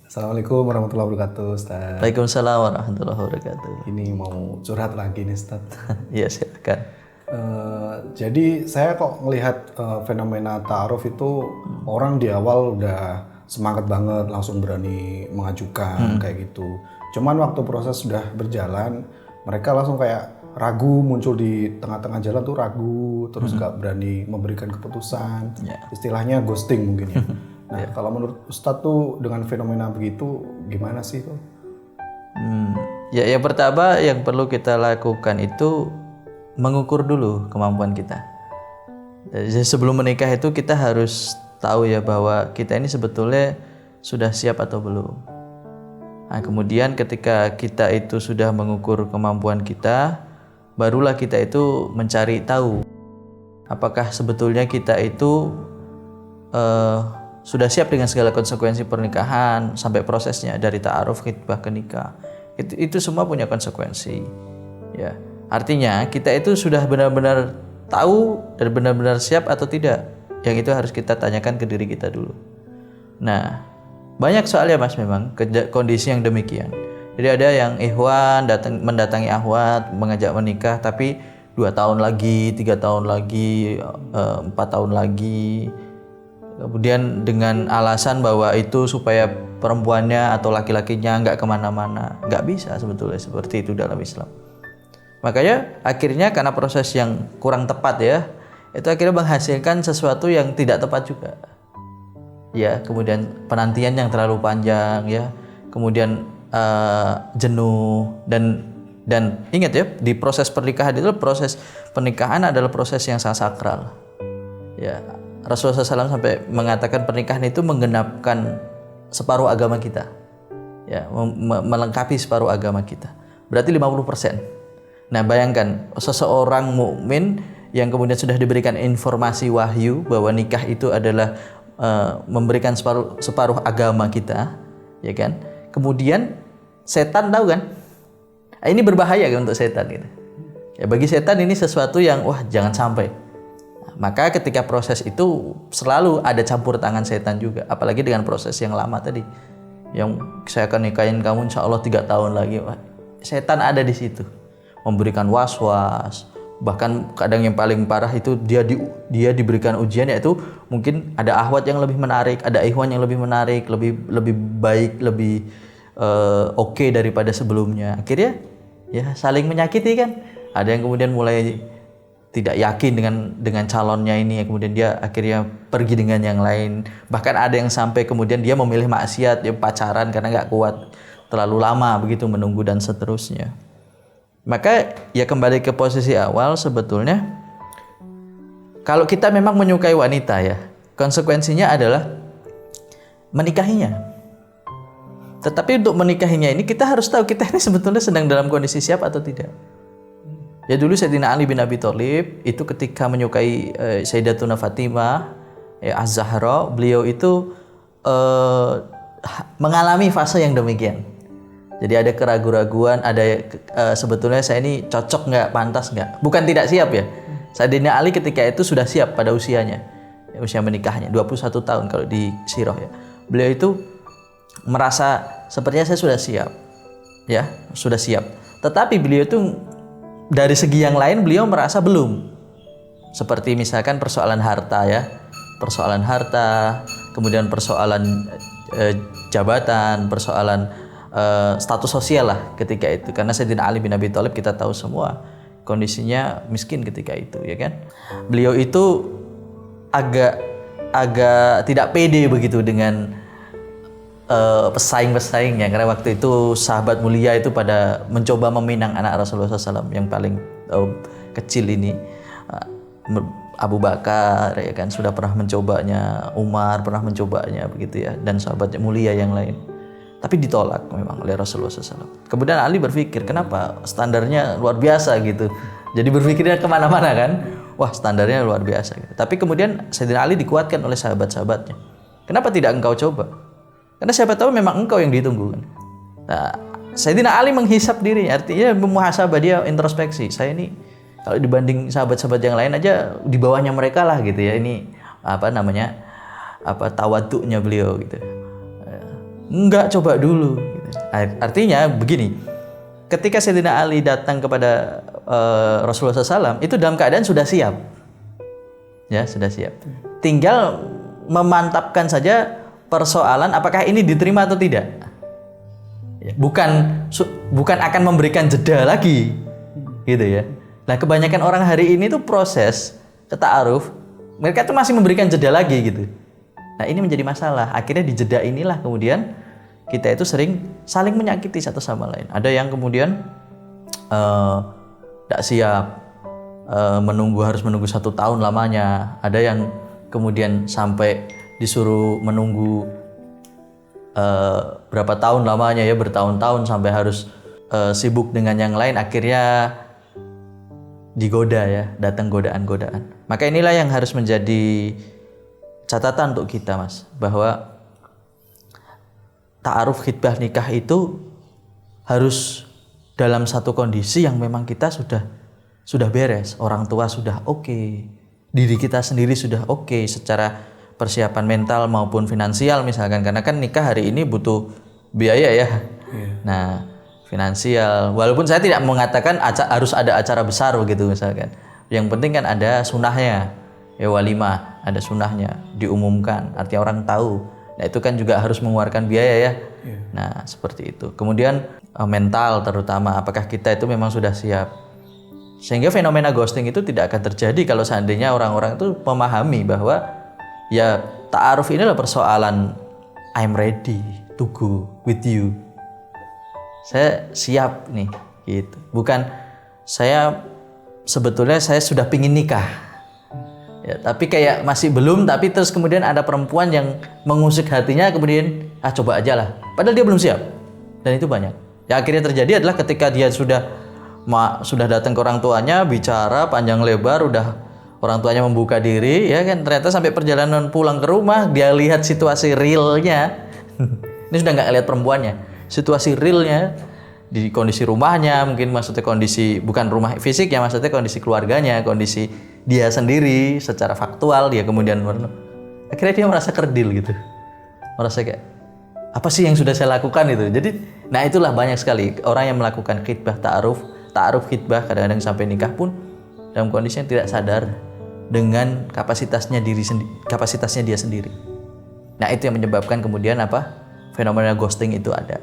Assalamualaikum warahmatullahi wabarakatuh, Ustaz. Waalaikumsalam warahmatullahi wabarakatuh. Ini mau curhat lagi nih, Ustaz. Iya, silakan. Jadi saya kok ngelihat fenomena ta'aruf itu orang di awal udah semangat banget, langsung berani mengajukan kayak gitu. Cuman waktu proses sudah berjalan, mereka langsung kayak ragu, muncul di tengah-tengah jalan tuh ragu, terus nggak berani memberikan keputusan. Istilahnya ghosting mungkin ya. Nah, kalau menurut Ustadz tuh dengan fenomena begitu gimana sih tuh? Ya, yang pertama yang perlu kita lakukan itu mengukur dulu kemampuan kita. Jadi sebelum menikah itu kita harus tahu ya bahwa kita ini sebetulnya sudah siap atau belum. Nah, kemudian ketika kita itu sudah mengukur kemampuan kita, barulah kita itu mencari tahu apakah sebetulnya kita itu sudah siap dengan segala konsekuensi pernikahan sampai prosesnya dari ta'aruf khitbah ke nikah. Itu semua punya konsekuensi. Ya. Artinya kita itu sudah benar-benar tahu dan benar-benar siap atau tidak. Yang itu harus kita tanyakan ke diri kita dulu. Nah, banyak soalnya Mas memang kondisi yang demikian. Jadi ada yang ikhwan mendatangi akhwat mengajak menikah tapi 2 tahun lagi, 3 tahun lagi, 4 tahun lagi. Kemudian dengan alasan bahwa itu supaya perempuannya atau laki-lakinya nggak kemana-mana. Nggak bisa sebetulnya seperti itu dalam Islam. Makanya akhirnya karena proses yang kurang tepat ya, itu akhirnya menghasilkan sesuatu yang tidak tepat juga. Ya, kemudian penantian yang terlalu panjang ya, kemudian jenuh dan ingat ya, di proses pernikahan itu proses pernikahan adalah proses yang sangat sakral. Ya, Rasulullah SAW sampai mengatakan pernikahan itu menggenapkan separuh agama kita. Ya, melengkapi separuh agama kita. Berarti 50%. Nah, bayangkan seseorang mukmin yang kemudian sudah diberikan informasi wahyu bahwa nikah itu adalah memberikan separuh agama kita, ya kan? Kemudian setan tahu kan? Ini berbahaya kan untuk setan gitu. Ya, bagi setan ini sesuatu yang wah jangan sampai. Maka ketika proses itu selalu ada campur tangan setan juga, apalagi dengan proses yang lama tadi, yang saya akan nikahin kamu insya Allah 3 tahun lagi. Wah, setan ada di situ, memberikan was-was, bahkan kadang yang paling parah itu dia diberikan ujian, yaitu mungkin ada akhwat yang lebih menarik, ada ikhwan yang lebih menarik, lebih baik, lebih oke daripada sebelumnya. Akhirnya ya saling menyakiti kan. Ada yang kemudian mulai tidak yakin dengan calonnya ini, kemudian dia akhirnya pergi dengan yang lain. Bahkan ada yang sampai kemudian dia memilih maksiat, dia pacaran karena nggak kuat terlalu lama begitu menunggu dan seterusnya. Maka ya kembali ke posisi awal, sebetulnya kalau kita memang menyukai wanita ya, konsekuensinya adalah menikahinya. Tetapi untuk menikahinya ini kita harus tahu kita ini sebetulnya sedang dalam kondisi siap atau tidak. Ya dulu Sayyidina Ali bin Abi Thalib itu ketika menyukai Sayyidatuna Fatimah Az-Zahra, beliau itu mengalami fase yang demikian. Jadi ada keraguan-raguan, ada sebetulnya saya ini cocok nggak, pantas nggak. Bukan tidak siap ya. Sayyidina Ali ketika itu sudah siap pada usianya, usia menikahnya 21 tahun kalau di sirah ya. Beliau itu merasa sepertinya saya sudah siap, ya sudah siap. Tetapi beliau itu dari segi yang lain beliau merasa belum. Seperti misalkan persoalan harta ya, persoalan harta, kemudian persoalan jabatan, persoalan status sosial lah ketika itu. Karena Sayyidina Ali bin Abi Thalib kita tahu semua kondisinya miskin ketika itu, ya kan. Beliau itu agak tidak pede begitu dengan pesaing-pesaingnya, karena waktu itu sahabat mulia itu pada mencoba meminang anak Rasulullah SAW yang paling kecil ini, Abu Bakar ya kan, sudah pernah mencobanya, Umar pernah mencobanya begitu ya, dan sahabat mulia yang lain. Tapi ditolak memang oleh Rasulullah SAW. Kemudian Ali berpikir, kenapa standarnya luar biasa gitu. Jadi berpikirnya kemana-mana kan, wah standarnya luar biasa gitu. Tapi kemudian Sayyidina Ali dikuatkan oleh sahabat-sahabatnya. Kenapa tidak engkau coba? Karena siapa tahu memang engkau yang ditunggu. Nah, Sayyidina Ali menghisap diri, artinya memuhasabah, dia introspeksi. Saya ini kalau dibanding sahabat-sahabat yang lain aja di bawahnya mereka lah gitu ya. Ini tawaduknya beliau gitu. Enggak, coba dulu. Gitu. Artinya begini, ketika Sayyidina Ali datang kepada Rasulullah SAW, itu dalam keadaan sudah siap. Ya, sudah siap. Tinggal memantapkan saja persoalan apakah ini diterima atau tidak. Ya, bukan akan memberikan jeda lagi. Gitu ya. Nah, kebanyakan orang hari ini tuh proses ta'aruf, mereka tuh masih memberikan jeda lagi gitu. Nah, ini menjadi masalah. Akhirnya di jeda inilah kemudian kita itu sering saling menyakiti satu sama lain. Ada yang kemudian tidak siap, harus menunggu 1 tahun lamanya. Ada yang kemudian sampai disuruh menunggu berapa tahun lamanya ya, bertahun-tahun sampai harus sibuk dengan yang lain. Akhirnya digoda ya, datang godaan-godaan. Maka inilah yang harus menjadi catatan untuk kita, Mas, bahwa ta'aruf khitbah nikah itu harus dalam satu kondisi yang memang kita sudah beres, orang tua sudah oke, diri kita sendiri sudah oke secara persiapan mental maupun finansial misalkan, karena kan nikah hari ini butuh biaya ya. Nah, finansial, walaupun saya tidak mengatakan harus ada acara besar begitu misalkan, yang penting kan ada sunahnya ya, walimah, ada sunahnya, diumumkan, artinya orang tahu. Nah, itu kan juga harus mengeluarkan biaya ya. Nah, seperti itu. Kemudian mental terutama, apakah kita itu memang sudah siap? Sehingga fenomena ghosting itu tidak akan terjadi kalau seandainya orang-orang itu memahami bahwa ya ta'aruf ini adalah persoalan I'm ready to go with you. Saya siap nih, gitu. Bukan sebetulnya saya sudah pingin nikah. Ya, tapi kayak masih belum, tapi terus kemudian ada perempuan yang mengusik hatinya, kemudian coba aja lah, padahal dia belum siap. Dan itu banyak. Yang akhirnya terjadi adalah ketika dia sudah datang ke orang tuanya, bicara panjang lebar, udah orang tuanya membuka diri, ya kan, ternyata sampai perjalanan pulang ke rumah dia lihat situasi realnya. Ini sudah nggak lihat perempuannya, situasi realnya di kondisi rumahnya, mungkin maksudnya kondisi bukan rumah fisik ya, maksudnya kondisi keluarganya, kondisi dia sendiri secara faktual, dia kemudian akhirnya dia merasa kerdil gitu, merasa kayak apa sih yang sudah saya lakukan itu. Jadi nah itulah banyak sekali orang yang melakukan khitbah ta'aruf khitbah kadang-kadang sampai nikah pun dalam kondisi yang tidak sadar dengan kapasitasnya dia sendiri. Nah, itu yang menyebabkan kemudian fenomena ghosting itu ada.